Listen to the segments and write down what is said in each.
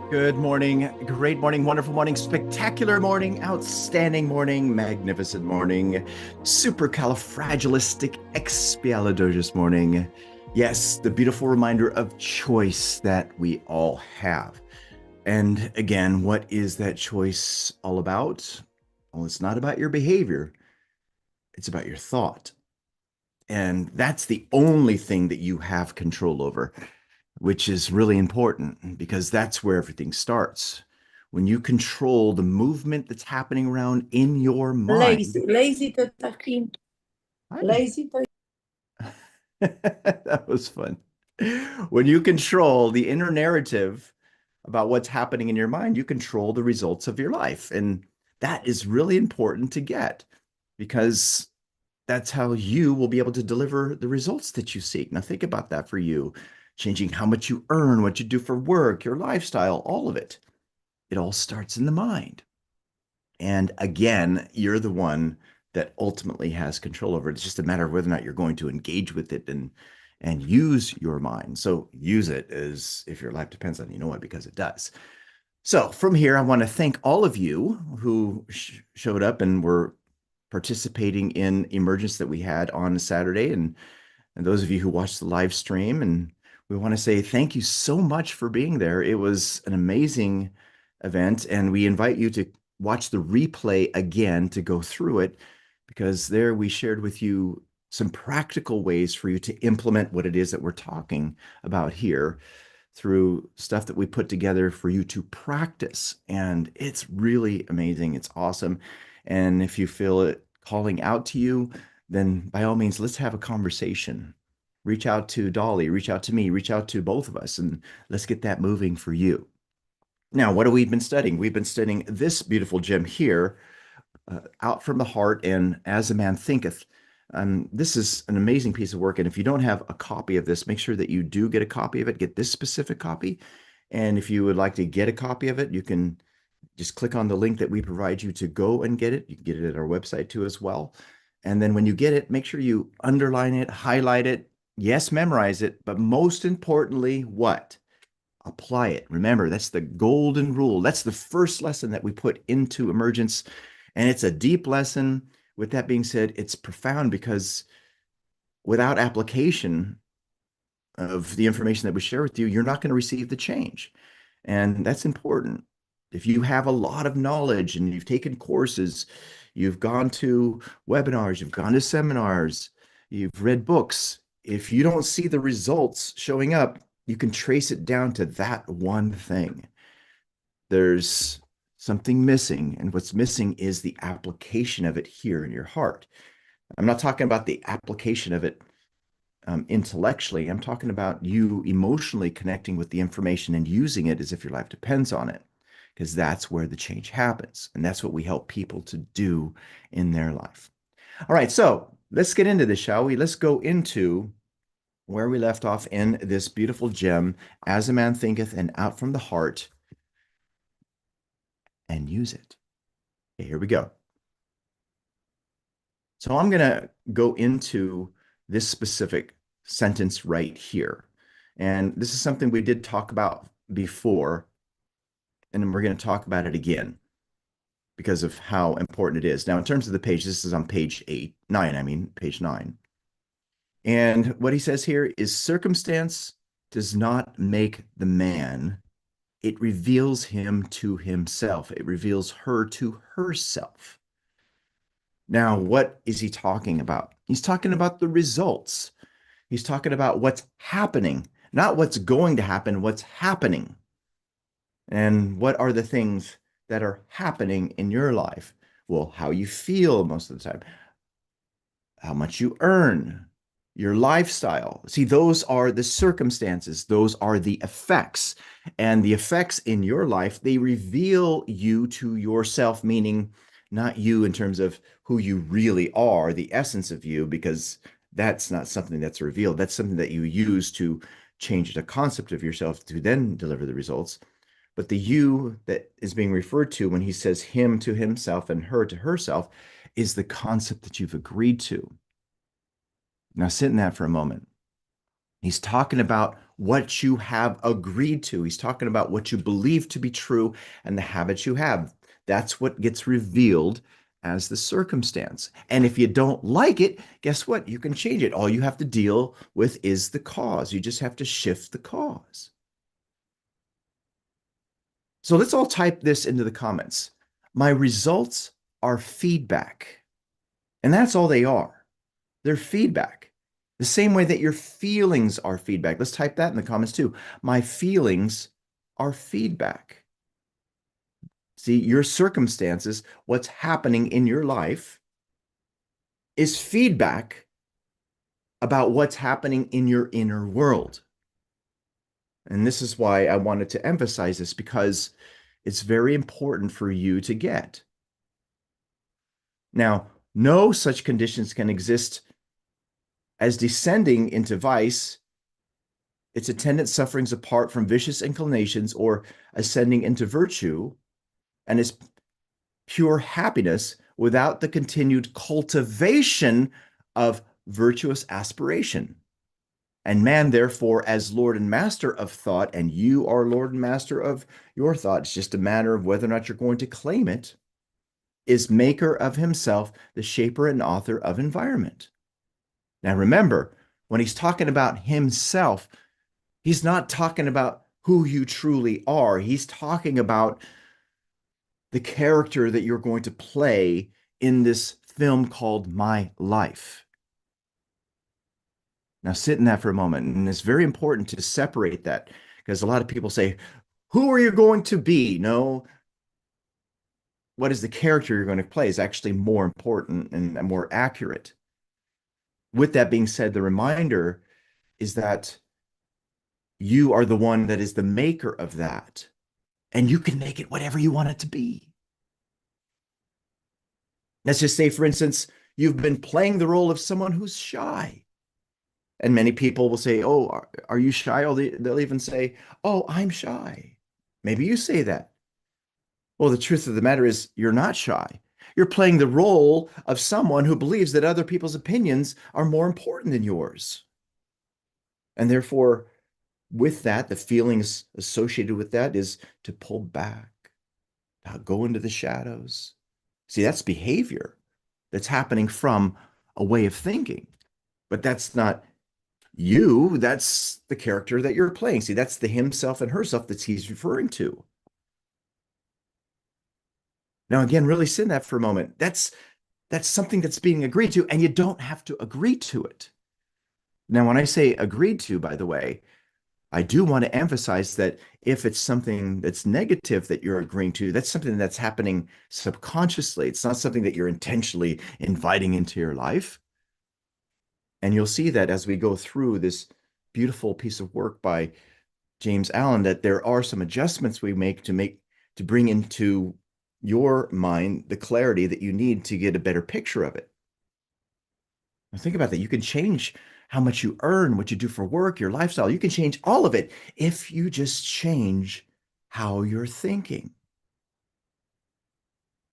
Good morning, great morning, wonderful morning, spectacular morning, outstanding morning, magnificent morning, supercalifragilisticexpialidocious morning. Yes, the beautiful reminder of choice that we all have. And again, what is that choice all about? Well, it's not about your behavior, it's about your thought. And that's the only thing that you have control over, which is really important because that's where everything starts. When you control the movement that's happening around in your mind. Lazy to takim. Hi. Lazy to. That was fun. When you control the inner narrative about what's happening in your mind, you control the results of your life. And that is really important to get because that's how you will be able to deliver the results that you seek. Now, think about that for you, changing how much you earn, what you do for work, your lifestyle, all of it. It all starts in the mind. And again, you're the one that ultimately has control over it. It's just a matter of whether or not you're going to engage with it and use your mind. So use it as if your life depends on it. You know what? Because it does. So from here, I want to thank all of you who showed up and were participating in emergence that we had on Saturday, and those of you who watched the live stream. And we want to say thank you so much for being there. It was an amazing event, and we invite you to watch the replay again to go through it, because there we shared with you some practical ways for you to implement what it is that we're talking about here through stuff that we put together for you to practice. And it's really amazing. It's awesome. And if you feel it calling out to you, then by all means, let's have a conversation. Reach out to Dolly, reach out to me, reach out to both of us, and let's get that moving for you. Now, what have we been studying? We've been studying this beautiful gem here, Out from the Heart and As a Man Thinketh. This is an amazing piece of work. And if you don't have a copy of this, make sure that you do get a copy of it, get this specific copy. And if you would like to get a copy of it, you can just click on the link that we provide you to go and get it. You can get it at our website too as well. And then when you get it, make sure you underline it, highlight it. Yes, memorize it. But most importantly, what? Apply it. Remember, that's the golden rule. That's the first lesson that we put into emergence. And it's a deep lesson. With that being said, it's profound because without application of the information that we share with you, you're not going to receive the change. And that's important. If you have a lot of knowledge and you've taken courses, you've gone to webinars, you've gone to seminars, you've read books, if you don't see the results showing up, you can trace it down to that one thing. There's something missing, and what's missing is the application of it here in your heart. I'm not talking about the application of it intellectually. I'm talking about you emotionally connecting with the information and using it as if your life depends on it, because that's where the change happens. And that's what we help people to do in their life. All right, so let's get into this, shall we? Let's go into where we left off in this beautiful gem, As a Man Thinketh and Out from the Heart, and use it. Okay, here we go. So I'm going to go into this specific sentence right here. And this is something we did talk about before, and we're going to talk about it again because of how important it is. Now, in terms of the page, this is on page 9, page 9. And what he says here is circumstance does not make the man. It reveals him to himself. It reveals her to herself. Now, what is he talking about? He's talking about the results. He's talking about what's happening, not what's going to happen, what's happening. And what are the things that are happening in your life? Well, how you feel most of the time, how much you earn, your lifestyle. See, those are the circumstances, those are the effects. And the effects in your life, they reveal you to yourself, meaning not you in terms of who you really are, the essence of you, because that's not something that's revealed. That's something that you use to change the concept of yourself to then deliver the results. But the you that is being referred to when he says him to himself and her to herself is the concept that you've agreed to. Now sit in that for a moment. He's talking about what you have agreed to. He's talking about what you believe to be true and the habits you have. That's what gets revealed as the circumstance. And if you don't like it, guess what? You can change it. All you have to deal with is the cause. You just have to shift the cause. So let's all type this into the comments. My results are feedback. And that's all they are. They're feedback. The same way that your feelings are feedback. Let's type that in the comments too. My feelings are feedback. See, your circumstances, what's happening in your life, is feedback about what's happening in your inner world. And this is why I wanted to emphasize this, because it's very important for you to get. Now, no such conditions can exist as descending into vice, its attendant sufferings apart from vicious inclinations, or ascending into virtue, and its pure happiness without the continued cultivation of virtuous aspiration. And man, therefore, as Lord and Master of thought, and you are Lord and Master of your thought, it's just a matter of whether or not you're going to claim it, is maker of himself, the shaper and author of environment. Now, remember, when he's talking about himself, he's not talking about who you truly are. He's talking about the character that you're going to play in this film called My Life. Now, sit in that for a moment. And it's very important to separate that, because a lot of people say, who are you going to be? No, what is the character you're going to play is actually more important and more accurate. With that being said, the reminder is that you are the one that is the maker of that, and you can make it whatever you want it to be. Let's just say, for instance, you've been playing the role of someone who's shy. And many people will say, oh, are you shy? Or they'll even say, oh, I'm shy. Maybe you say that. Well, the truth of the matter is you're not shy. You're playing the role of someone who believes that other people's opinions are more important than yours. And therefore, with that, the feelings associated with that is to pull back, go into the shadows. See, that's behavior that's happening from a way of thinking, but that's not you. That's the character that you're playing. See, that's the himself and herself that he's referring to. Now, again, really sit in that for a moment. That's something that's being agreed to, and you don't have to agree to it. Now, when I say agreed to, by the way, I do want to emphasize that if it's something that's negative that you're agreeing to, that's something that's happening subconsciously. It's not something that you're intentionally inviting into your life. And you'll see that as we go through this beautiful piece of work by James Allen, that there are some adjustments we make to bring into your mind the clarity that you need to get a better picture of it. Now think about that. You can change how much you earn, what you do for work, your lifestyle. You can change all of it if you just change how you're thinking.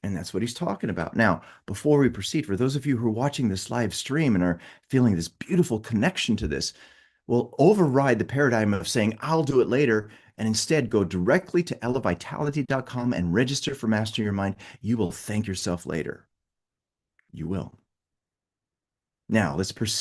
And that's what he's talking about. Now, before we proceed, for those of you who are watching this live stream and are feeling this beautiful connection to this, we'll override the paradigm of saying, I'll do it later, and instead go directly to elevitality.com and register for Master Your Mind. You will thank yourself later. You will. Now, let's proceed.